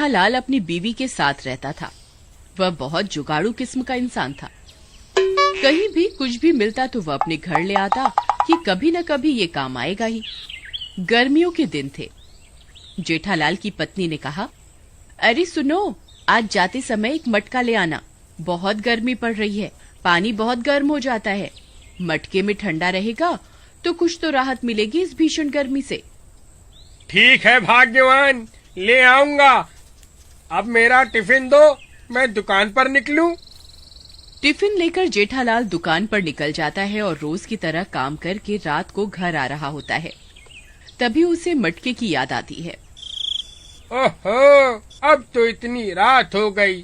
लाल अपनी बीवी के साथ रहता था। वह बहुत जुगाड़ू किस्म का इंसान था। कहीं भी कुछ भी मिलता तो वह अपने घर ले आता कि कभी न कभी ये काम आएगा ही। गर्मियों के दिन थे। जेठालाल की पत्नी ने कहा, अरे सुनो, आज जाते समय एक मटका ले आना। बहुत गर्मी पड़ रही है, पानी बहुत गर्म हो जाता है। मटके में ठंडा रहेगा तो कुछ तो राहत मिलेगी इस भीषण गर्मी से। ठीक है भाग्यवान, ले आऊंगा। अब मेरा टिफिन दो, मैं दुकान पर निकलूं। टिफिन लेकर जेठालाल दुकान पर निकल जाता है और रोज की तरह काम करके रात को घर आ रहा होता है। तभी उसे मटके की याद आती है। ओहो, अब तो इतनी रात हो गई,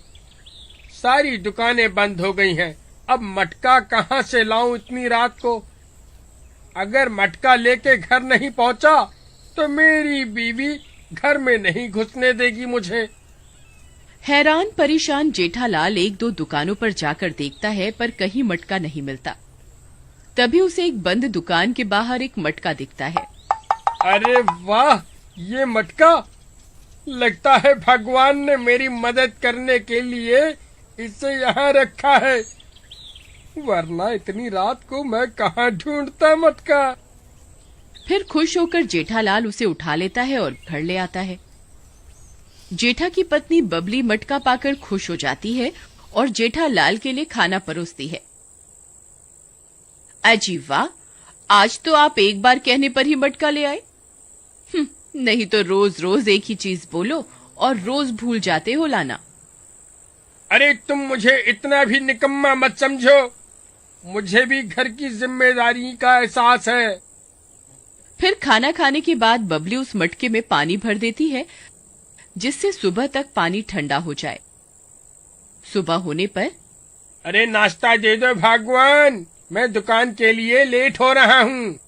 सारी दुकानें बंद हो गई हैं। अब मटका कहाँ से लाऊं इतनी रात को? अगर मटका लेके घर नहीं पहुँचा तो मेरी बीवी घर में नहीं घुसने देगी मुझे। हैरान परेशान जेठालाल एक दो दुकानों पर जाकर देखता है, पर कहीं मटका नहीं मिलता। तभी उसे एक बंद दुकान के बाहर एक मटका दिखता है। अरे वाह, ये मटका! लगता है भगवान ने मेरी मदद करने के लिए इसे यहाँ रखा है, वरना इतनी रात को मैं कहाँ ढूंढता मटका। फिर खुश होकर जेठालाल उसे उठा लेता है और घर ले आता है। जेठा की पत्नी बबली मटका पाकर खुश हो जाती है और जेठालाल के लिए खाना परोसती है। अजी वाह, आज तो आप एक बार कहने पर ही मटका ले आए। नहीं तो रोज रोज एक ही चीज बोलो और रोज भूल जाते हो लाना। अरे तुम मुझे इतना भी निकम्मा मत समझो, मुझे भी घर की जिम्मेदारी का एहसास है। फिर खाना खाने के बाद बबली उस मटके में पानी भर देती है, जिससे सुबह तक पानी ठंडा हो जाए। सुबह होने पर, अरे नाश्ता दे दो भगवान, मैं दुकान के लिए लेट हो रहा हूँ।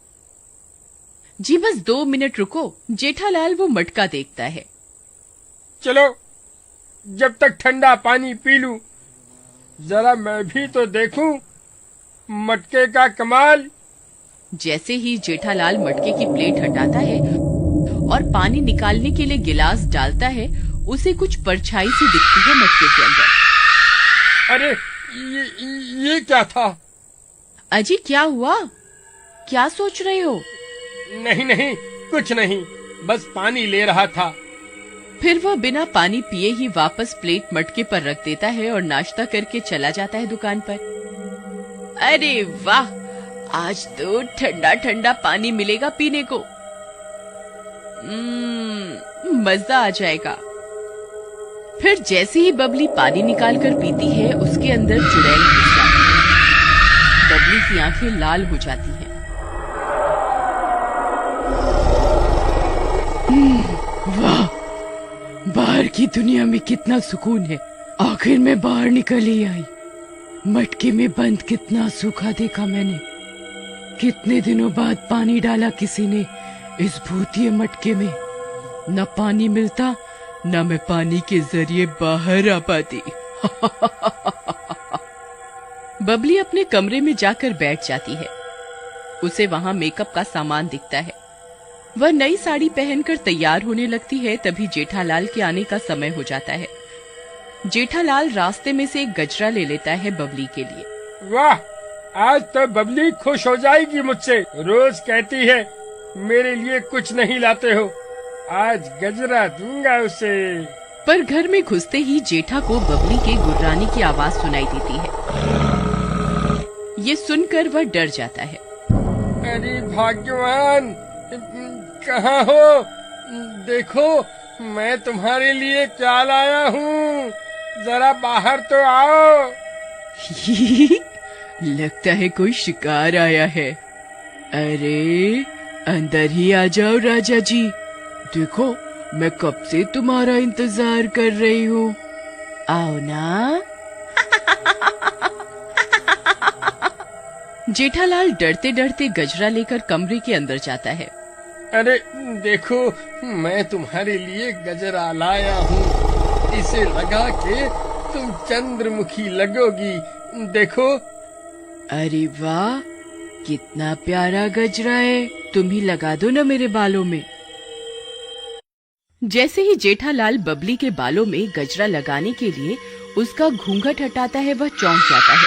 जी बस 2 मिनट रुको। जेठालाल वो मटका देखता है। चलो, जब तक ठंडा पानी पी लूं, जरा मैं भी तो देखूं मटके का कमाल। जैसे ही जेठालाल मटके की प्लेट हटाता है और पानी निकालने के लिए गिलास डालता है, उसे कुछ परछाई सी दिखती है मटके के अंदर। अरे ये क्या था? अजी क्या हुआ? क्या सोच रहे हो? नहीं, कुछ नहीं, बस पानी ले रहा था। फिर वह बिना पानी पिए ही वापस प्लेट मटके पर रख देता है और नाश्ता करके चला जाता है दुकान पर। अरे वाह, आज तो ठंडा ठंडा पानी मिलेगा पीने को। मजा आ जाएगा। फिर जैसे ही बबली पानी निकालकर पीती है, उसके अंदर चुड़ैल घुस जाती है। बबली की आंखें लाल हो जाती हैं। वाह, बाहर की दुनिया में कितना सुकून है। आखिर मैं बाहर निकल ही आई। मटके में बंद कितना सूखा देखा मैंने। कितने दिनों बाद पानी डाला किसी ने इस भूतिए मटके में। न पानी मिलता, न मैं पानी के जरिए बाहर आ पाती। बबली अपने कमरे में जाकर बैठ जाती है। उसे वहां मेकअप का सामान दिखता है। वह नई साड़ी पहनकर तैयार होने लगती है। तभी जेठालाल के आने का समय हो जाता है। जेठालाल रास्ते में से एक गजरा ले लेता है बबली के लिए। वाह, आज तो बबली खुश हो जाएगी मुझसे। रोज कहती है मेरे लिए कुछ नहीं लाते हो, आज गजरा दूंगा उसे। पर घर में घुसते ही जेठा को बबली के गुर्राने की आवाज सुनाई देती है। ये सुनकर वह डर जाता है। अरे भाग्यवान, कहाँ हो? देखो मैं तुम्हारे लिए क्या लाया हूँ, जरा बाहर तो आओ। लगता है कोई शिकार आया है। अरे अंदर ही आ जाओ राजा जी, देखो मैं कब से तुम्हारा इंतजार कर रही हूँ, आओ ना। जेठालाल डरते डरते गजरा लेकर कमरे के अंदर जाता है। अरे देखो, मैं तुम्हारे लिए गजरा लाया हूँ, इसे लगा के तुम चंद्रमुखी लगोगी, देखो। अरे वाह, कितना प्यारा गजरा है, तुम ही लगा दो ना मेरे बालों में। जैसे ही जेठालाल बबली के बालों में गजरा लगाने के लिए उसका घूंघट हटाता है, वह चौंक जाता है।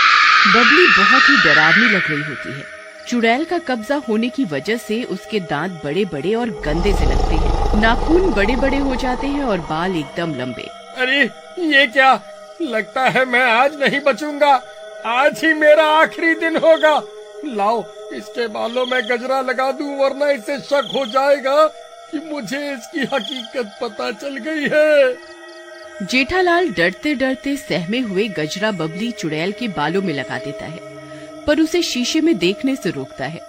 बबली बहुत ही डरावनी लग रही होती है। चुड़ैल का कब्जा होने की वजह से उसके दांत बड़े बड़े और गंदे से लगते हैं। नाखून बड़े बड़े हो जाते हैं और बाल एकदम लंबे। अरे ये क्या, लगता है मैं आज नहीं बचूंगा। आज ही मेरा आखिरी दिन होगा। लाओ, इसके बालों में गजरा लगा दूं, वरना इसे शक हो जाएगा कि मुझे इसकी हकीकत पता चल गई है। जेठालाल डरते डरते सहमे हुए गजरा बबली चुड़ैल के बालों में लगा देता है, पर उसे शीशे में देखने से रोकता है।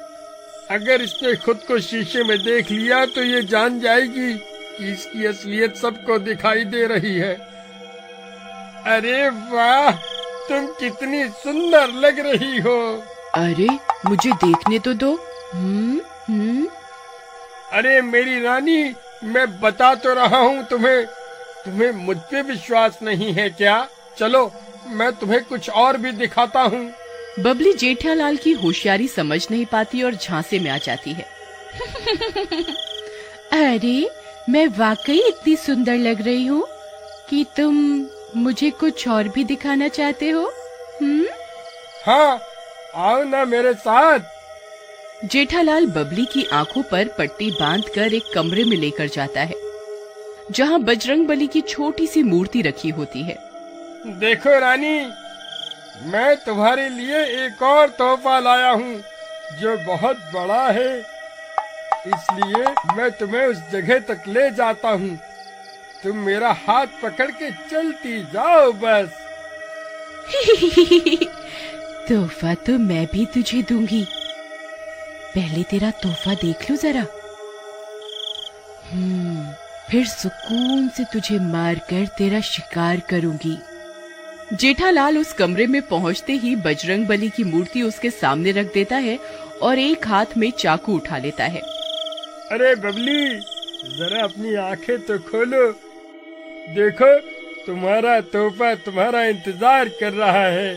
अगर इसने खुद को शीशे में देख लिया तो ये जान जाएगी कि इसकी असलियत सबको दिखाई दे रही है। अरे वाह, तुम कितनी सुंदर लग रही हो। अरे मुझे देखने तो दो। अरे मेरी रानी, मैं बता तो रहा हूँ तुम्हें मुझ पे विश्वास नहीं है क्या? चलो मैं तुम्हें कुछ और भी दिखाता हूँ। बबली जेठालाल की होशियारी समझ नहीं पाती और झांसे में आ जाती है। अरे मैं वाकई इतनी सुंदर लग रही हूँ कि तुम मुझे कुछ और भी दिखाना चाहते हो? हाँ, आओ ना मेरे साथ। जेठालाल बबली की आंखों पर पट्टी बांधकर एक कमरे में लेकर जाता है, जहाँ बजरंगबली की छोटी सी मूर्ति रखी होती है। देखो रानी, मैं तुम्हारे लिए एक और तोहफा लाया हूँ जो बहुत बड़ा है, इसलिए मैं तुम्हें उस जगह तक ले जाता हूँ। तुम मेरा हाथ पकड़ के चलती जाओ बस। तोहफा तो मैं भी तुझे दूंगी, पहले तेरा तोहफा देख लूं जरा। फिर सुकून से तुझे मारकर तेरा शिकार करूंगी। जेठालाल उस कमरे में पहुंचते ही बजरंगबली की मूर्ति उसके सामने रख देता है और एक हाथ में चाकू उठा लेता है। अरे बबली, जरा अपनी आंखें तो खोलो। देखो, तुम्हारा तोहफा तुम्हारा इंतजार कर रहा है।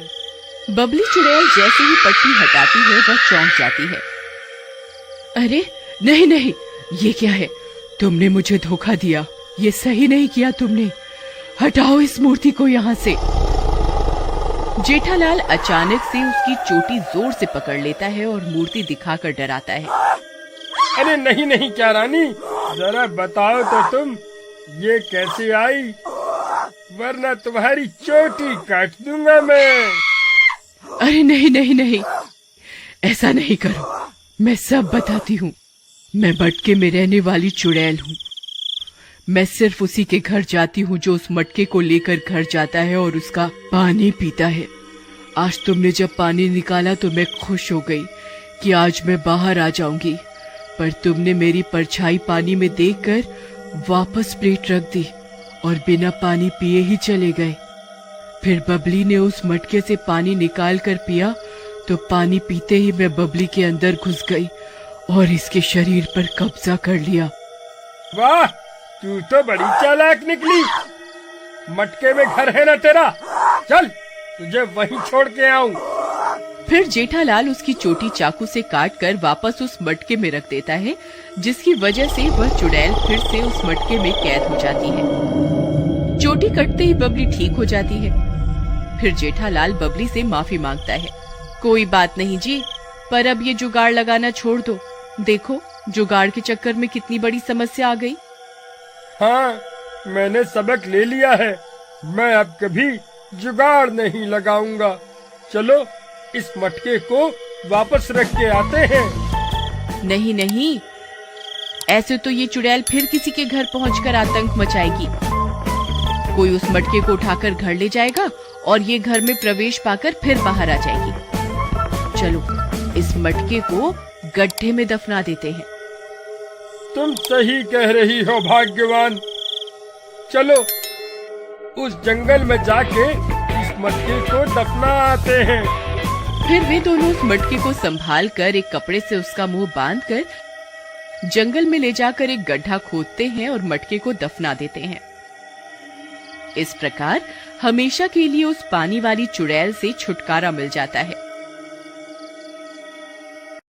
बबली चुड़ैल जैसे ही पट्टी हटाती है वह चौंक जाती है। अरे नहीं नहीं, ये क्या है? तुमने मुझे धोखा दिया, ये सही नहीं किया तुमने। हटाओ इस मूर्ति को यहाँ से। जेठालाल अचानक से उसकी चोटी जोर से पकड़ लेता है और मूर्ति दिखाकर डराता है। अरे नहीं नहीं, क्या रानी, जरा बताओ तो तुम, ये कैसे आई? वरना तुम्हारी चोटी काट दूंगा मैं। अरे नहीं नहीं नहीं, ऐसा नहीं करो, मैं सब बताती हूँ। मैं मटके में रहने वाली चुड़ैल हूँ। मैं सिर्फ उसी के घर जाती हूँ जो उस मटके को लेकर घर जाता है और उसका पानी पीता है। आज तुमने जब पानी निकाला तो मैं खुश हो गई कि आज मैं बाहर आ जाऊंगी, पर तुमने मेरी परछाई पानी में देखकर वापस प्लेट रख दी और बिना पानी पिए ही चले गए। फिर बबली ने उस मटके से पानी निकाल कर पिया तो पानी पीते ही मैं बबली के अंदर घुस गई और इसके शरीर पर कब्जा कर लिया। वाह, तू तो बड़ी चालाक निकली। मटके में घर है ना तेरा? चल, तुझे वहीं छोड़ के आऊं। फिर जेठालाल उसकी चोटी चाकू से काटकर वापस उस मटके में रख देता है, जिसकी वजह से वह चुड़ैल फिर से उस मटके में कैद हो जाती है। चोटी कटते ही बबली ठीक हो जाती है। फिर जेठालाल बबली से माफी मांगता है। कोई बात नहीं जी, पर अब ये जुगाड़ लगाना छोड़ दो। देखो, जुगाड़ के चक्कर में कितनी बड़ी समस्या आ गई। हाँ, मैंने सबक ले लिया है। मैं अब कभी जुगाड़ नहीं लगाऊंगा। चलो, इस मटके को वापस रख के आते हैं। नहीं नहीं, ऐसे तो ये चुड़ैल फिर किसी के घर पहुंचकर आतंक मचाएगी। कोई उस मटके को उठाकर घर ले जाएगा और ये घर में प्रवेश पाकर फिर बाहर आ जाएगी। चलो, इस मटके को गड्ढे में दफना देते हैं। तुम सही कह रही हो भाग्यवान। चलो, उस जंगल में जाके इस मटके को दफना आते हैं। फिर वे दोनों उस मटके को संभाल कर एक कपड़े से उसका मुंह बांधकर जंगल में ले जाकर एक गड्ढा खोदते हैं और मटके को दफना देते हैं। इस प्रकार हमेशा के लिए उस पानी वाली चुड़ैल से छुटकारा मिल जाता है।